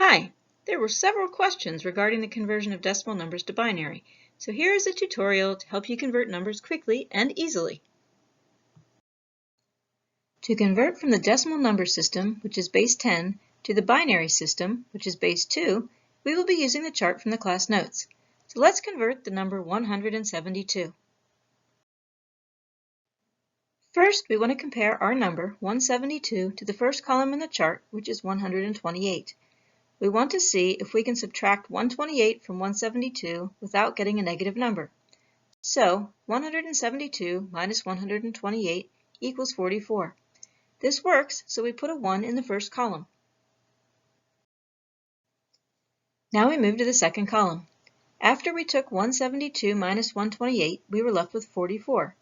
Hi, there were several questions regarding the conversion of decimal numbers to binary, so here is a tutorial to help you convert numbers quickly and easily. To convert from the decimal number system, which is base 10, to the binary system, which is base 2, we will be using the chart from the class notes. So let's convert the number 172. First, we want to compare our number, 172, to the first column in the chart, which is 128. We want to see if we can subtract 128 from 172 without getting a negative number. So 172 minus 128 equals 44. This works, so we put a 1 in the first column. Now we move to the second column. After we took 172 minus 128, we were left with 44.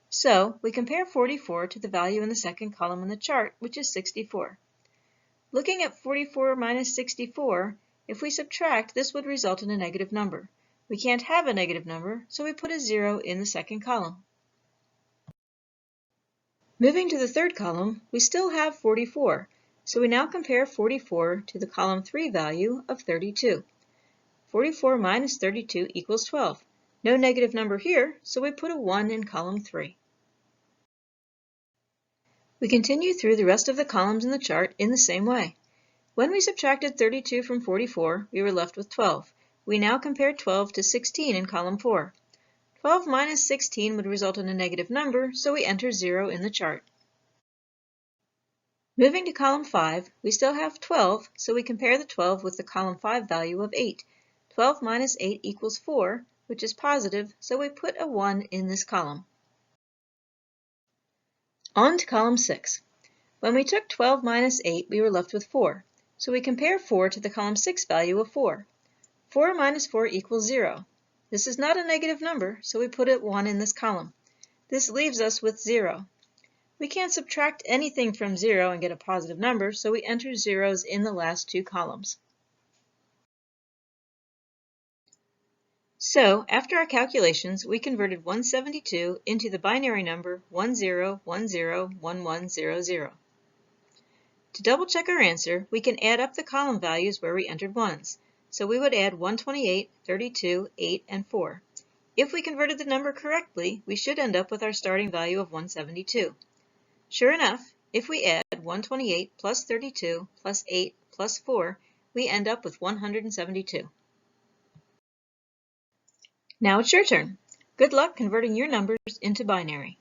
So we compare 44 to the value in the second column in the chart, which is 64. Looking at 44 minus 64, if we subtract, this would result in a negative number. We can't have a negative number, so we put a 0 in the second column. Moving to the third column, we still have 44, so we now compare 44 to the column 3 value of 32. 44 minus 32 equals 12. No negative number here, so we put a 1 in column 3. We continue through the rest of the columns in the chart in the same way. When we subtracted 32 from 44, we were left with 12. We now compare 12 to 16 in column 4. 12 minus 16 would result in a negative number, so we enter 0 in the chart. Moving to column 5, we still have 12, so we compare the 12 with the column 5 value of 8. 12 minus 8 equals 4, which is positive, so we put a 1 in this column. On to column 6. When we took 12 minus 8, we were left with 4. So we compare 4 to the column 6 value of 4. 4 minus 4 equals 0. This is not a negative number, so we put a 1 in this column. This leaves us with 0. We can't subtract anything from 0 and get a positive number, so we enter zeros in the last two columns. So, after our calculations, we converted 172 into the binary number 10101100. To double check our answer, we can add up the column values where we entered ones. So we would add 128, 32, 8, and 4. If we converted the number correctly, we should end up with our starting value of 172. Sure enough, if we add 128 plus 32 plus 8 plus 4, we end up with 172. Now it's your turn. Good luck converting your numbers into binary.